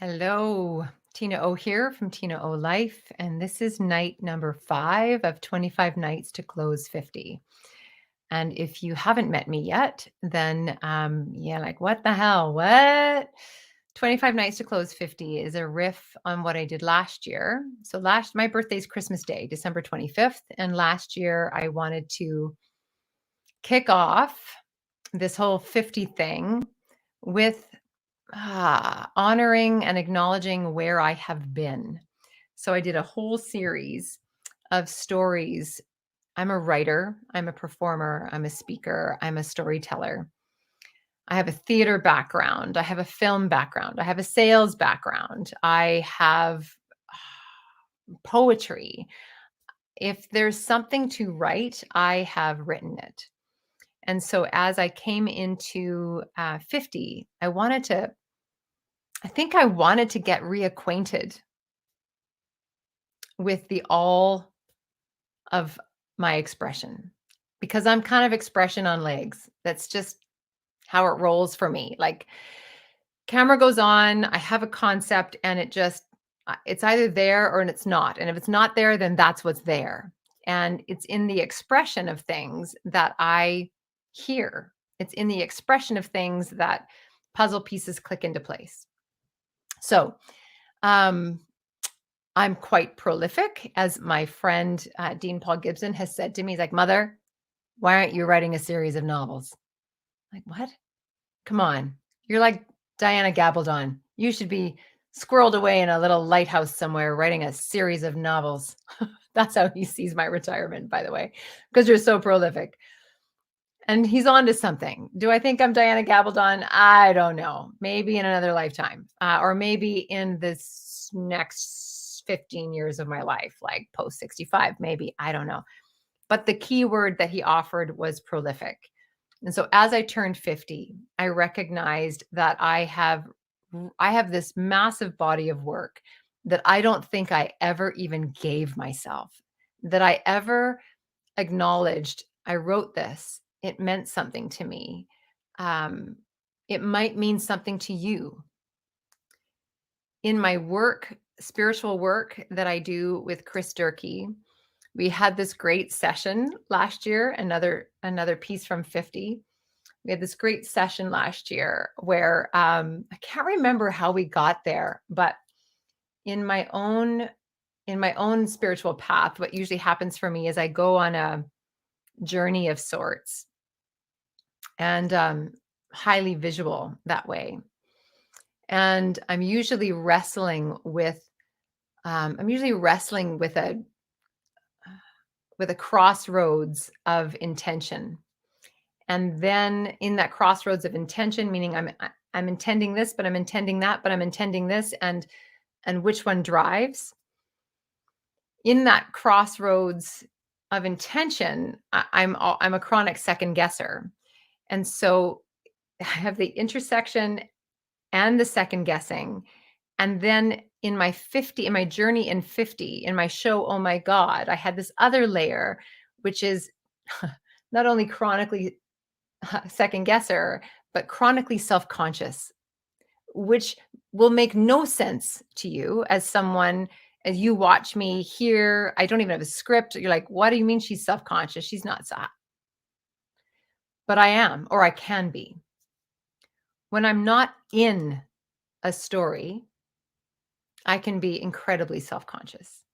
Hello, Tina O here from Tina O Life, and this is night number 5 of 25 nights to close 50. And if you haven't met me yet, then yeah, like what the hell? What? 25 nights to close 50 is a riff on what I did last year. So last my birthday is Christmas Day, December 25th, and last year I wanted to kick off this whole 50 thing with honoring and acknowledging where I have been. So I did a whole series of stories. I'm a writer, I'm a performer, I'm a speaker, I'm a storyteller. I have a theater background, I have a film background, I have a sales background, I have poetry. If there's something to write, I have written it. And so as I came into 50, I think I wanted to get reacquainted with the all of my expression because I'm kind of expression on legs. That's just how it rolls for me. Like camera goes on, I have a concept and it's either there or it's not. And if it's not there, then that's what's there. And it's in the expression of things that I hear. It's in the expression of things that puzzle pieces click into place. So, um, I'm quite prolific, as my friend Dean Paul Gibson has said to me. He's like, Mother, why aren't you writing a series of novels? I'm like, what? Come on. You're like Diana Gabaldon. You should be squirreled away in a little lighthouse somewhere writing a series of novels. That's how he sees my retirement, by the way, because you're so prolific. And he's on to something. Do I think I'm Diana Gabaldon? I don't know. Maybe in another lifetime, or maybe in this next 15 years of my life, like post 65, maybe. I don't know. But the key word that he offered was prolific. And so as I turned 50, I recognized that I have this massive body of work that I don't think I ever even gave myself, that I ever acknowledged. I wrote this. It meant something to me. Um, it might mean something to you. In my work, spiritual work that I do with Chris Durkee, we had this great session last year. Another piece from 50. We had this great session last year where I can't remember how we got there, but in my own in my own spiritual path, what usually happens for me is I go on a journey of sorts and highly visual that way. And I'm usually wrestling with a crossroads of intention. And then in that crossroads of intention, meaning I'm intending this, but I'm intending that, but I'm intending this, and which one drives? In that crossroads of intention, I'm a chronic second guesser. And so I have the intersection and the second guessing. And then in my journey in 50, in my show, Oh My God, I had this other layer, which is not only chronically second guesser, but chronically self conscious, which will make no sense to you as you watch me here. I don't even have a script. You're like, what do you mean she's self conscious? She's not. But I am, or I can be. When I'm not in a story, I can be incredibly self conscious.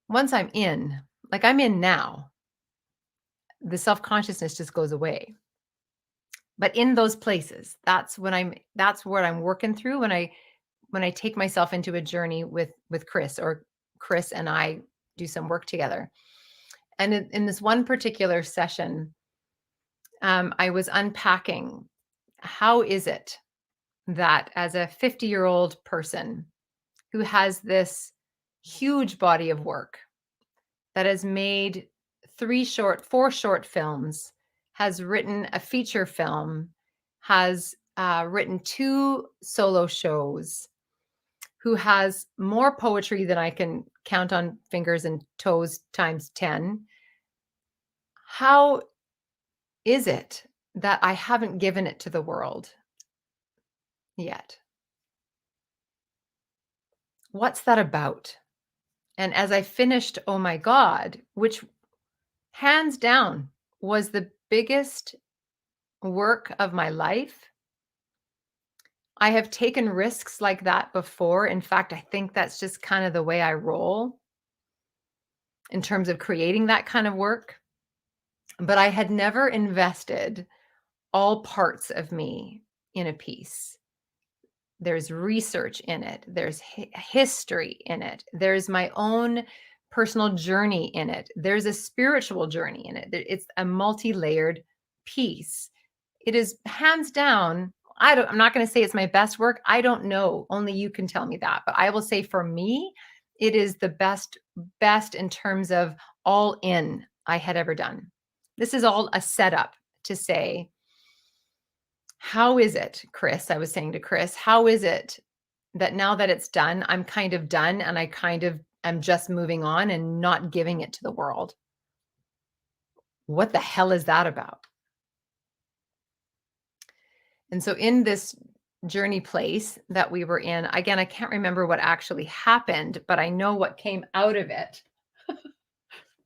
Once I'm in, like I'm in now, the self consciousness just goes away. But in those places, that's what I'm working through when I take myself into a journey with Chris, or Chris and I do some work together. And in this one particular session, I was unpacking, how is it that as a 50-year-old person who has this huge body of work, that has made 4 short films, has written a feature film, has written 2 solo shows, who has more poetry than I can count on fingers and toes times 10. How is it that I haven't given it to the world yet? what's that about? And as I finished Oh My God, which hands down was the biggest work of my life. I have taken risks like that before. In fact, I think that's just kind of the way I roll in terms of creating that kind of work. But I had never invested all parts of me in a piece. There's research in it, there's history in it, there's my own personal journey in it, there's a spiritual journey in it. It's a multi-layered piece. It is hands down. I'm not going to say it's my best work. I don't know. Only you can tell me that. But I will say for me, it is the best in terms of all in I had ever done. This is all a setup to say, how is it, Chris? I was saying to Chris, how is it that now that it's done, I'm kind of done and I kind of am just moving on and not giving it to the world? What the hell is that about? And so in this journey place that we were in, again, I can't remember what actually happened, but I know what came out of it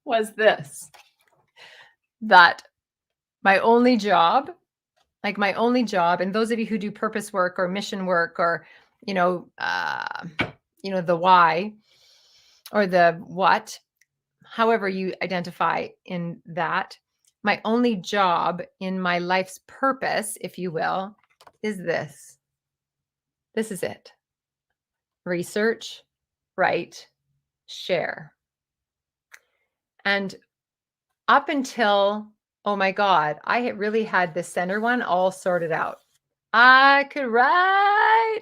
was this, that my only job, and those of you who do purpose work or mission work or, you know, the why or the what, however you identify in that, my only job in my life's purpose, if you will, is this. This is it. Research, write, share. And up until, oh my God, I had really had the center one all sorted out. I could write.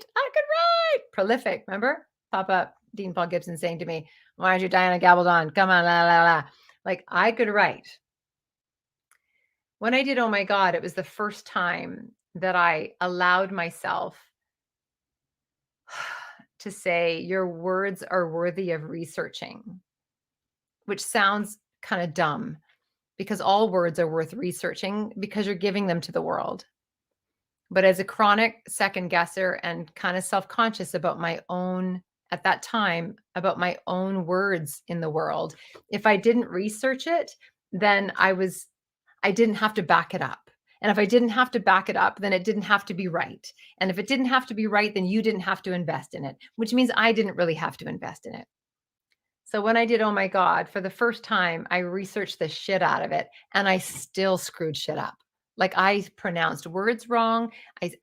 Prolific, remember? Pop up, Dean Paul Gibson saying to me, why aren't you Diana Gabaldon? Come on, la, la, la. Like I could write. When I did Oh My God, it was the first time that I allowed myself to say, your words are worthy of researching, which sounds kind of dumb because all words are worth researching because you're giving them to the world. But as a chronic second guesser and kind of self-conscious about my own, at that time, about my own words in the world, if I didn't research it, then I didn't have to back it up. And if I didn't have to back it up, then it didn't have to be right. And if it didn't have to be right, then you didn't have to invest in it, which means I didn't really have to invest in it. So when I did Oh My God, for the first time, I researched the shit out of it and I still screwed shit up. Like I pronounced words wrong.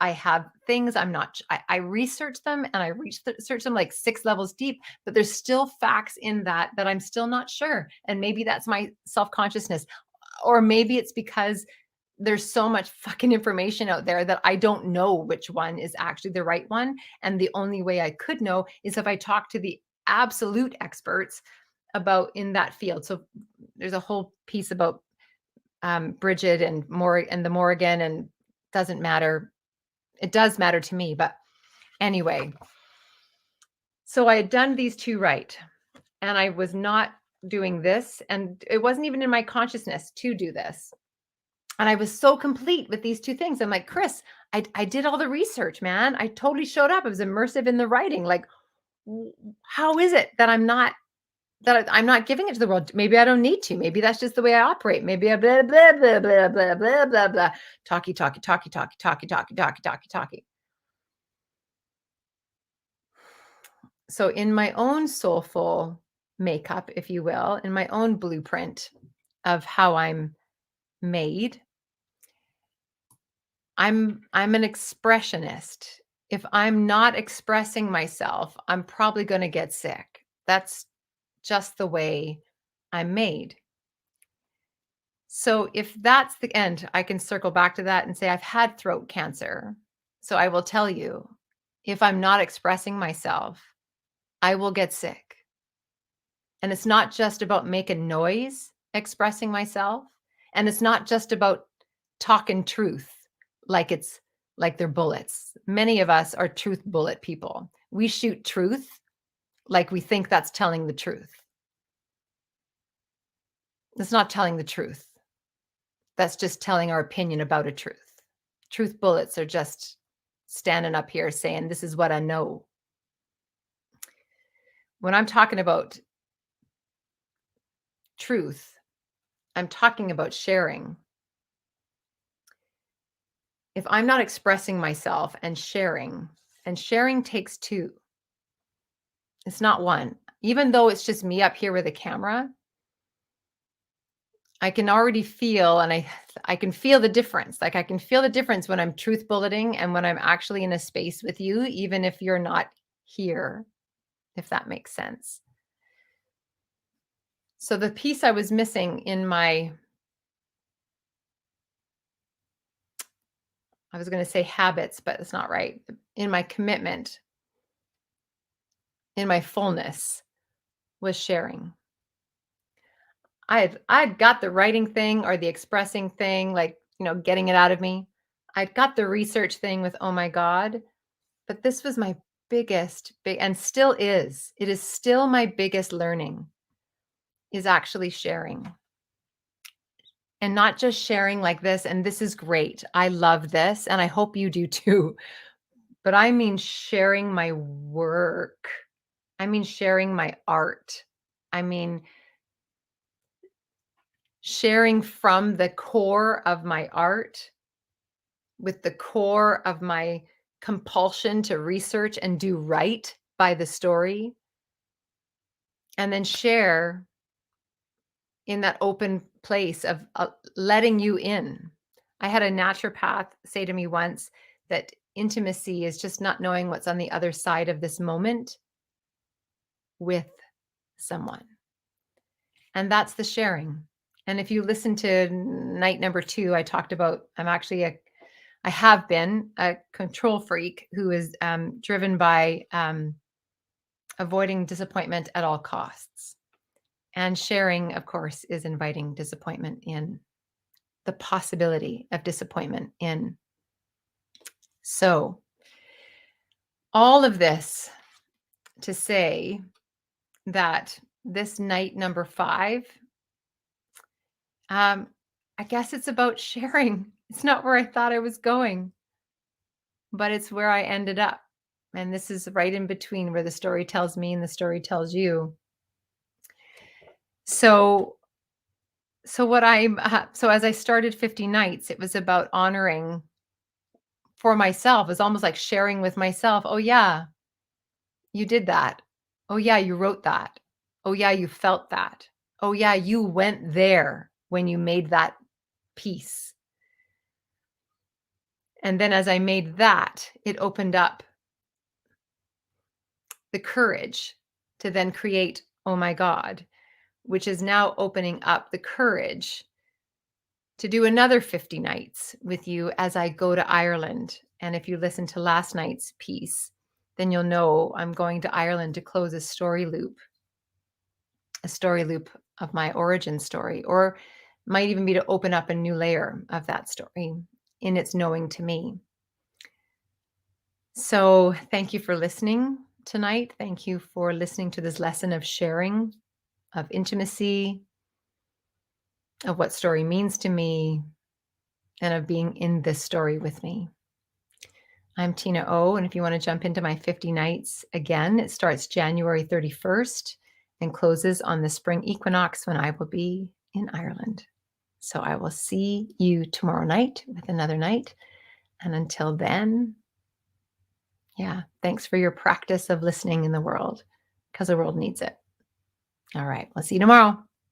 I have things I researched them and I researched them like 6 levels deep, but there's still facts in that I'm still not sure. And maybe that's my self-consciousness. Or maybe it's because there's so much fucking information out there that I don't know which one is actually the right one. And the only way I could know is if I talk to the absolute experts about in that field. So there's a whole piece about Bridget and the Morrigan, and doesn't matter. It does matter to me, but anyway. So I had done these two right, and I was not doing this, and it wasn't even in my consciousness to do this. And I was so complete with these two things. I'm like, Chris, I did all the research, man. I totally showed up. I was immersive in the writing. Like, how is it that I'm not giving it to the world? Maybe I don't need to. Maybe that's just the way I operate. Maybe I blah, blah, blah, blah, blah, blah, blah, blah. Talky. So in my own soulful makeup, if you will, in my own blueprint of how I'm made, I'm an expressionist. If I'm not expressing myself, I'm probably going to get sick. That's just the way I'm made. So if that's the end, I can circle back to that and say I've had throat cancer. So I will tell you, if I'm not expressing myself, I will get sick. And it's not just about making noise expressing myself. And it's not just about talking truth like they're bullets. Many of us are truth bullet people. We shoot truth like we think that's telling the truth. It's not telling the truth. That's just telling our opinion about a truth. Truth bullets are just standing up here saying, this is what I know. when I'm talking about truth, I'm talking about sharing. If I'm not expressing myself and sharing takes two, it's not one. Even though it's just me up here with a camera, I can already feel and I can feel the difference. Like I can feel the difference when I'm truth bulleting and when I'm actually in a space with you, even if you're not here, if that makes sense. So the piece I was missing in my, I was going to say habits, but it's not right. In my commitment, in my fullness was sharing. I'd got the writing thing or the expressing thing, like, getting it out of me. I'd got the research thing with, oh my God, but this was my biggest big and still is. It is still my biggest learning is actually sharing. And not just sharing like this, and this is great. I love this, and I hope you do too. But I mean sharing my work. I mean sharing my art. I mean sharing from the core of my art with the core of my compulsion to research and do right by the story, and then share in that open place of letting you in. I had a naturopath say to me once that intimacy is just not knowing what's on the other side of this moment with someone. And that's the sharing. And if you listen to night number 2, I talked about I have been a control freak who is driven by avoiding disappointment at all costs. And sharing, of course, is inviting disappointment in, the possibility of disappointment in. So, all of this to say that this night number 5, I guess it's about sharing. It's not where I thought I was going, but it's where I ended up. And this is right in between where the story tells me and the story tells you. So so as I started 50 nights, it was about honoring for myself. It's almost like sharing with myself. Oh yeah, you did that. Oh yeah, you wrote that. Oh yeah, you felt that. Oh yeah, you went there when you made that piece. And then as I made that, it opened up the courage to then create Oh My God, which is now opening up the courage to do another 50 nights with you as I go to Ireland. And if you listen to last night's piece, then you'll know I'm going to Ireland to close a story loop of my origin story, or might even be to open up a new layer of that story in its knowing to me. So thank you for listening tonight. Thank you for listening to this lesson of sharing, of intimacy, of what story means to me, and of being in this story with me. I'm Tina O, and if you want to jump into my 50 nights again, it starts January 31st and closes on the spring equinox when I will be in Ireland. So I will see you tomorrow night with another night. And until then, thanks for your practice of listening in the world, because the world needs it. All right, we'll see you tomorrow.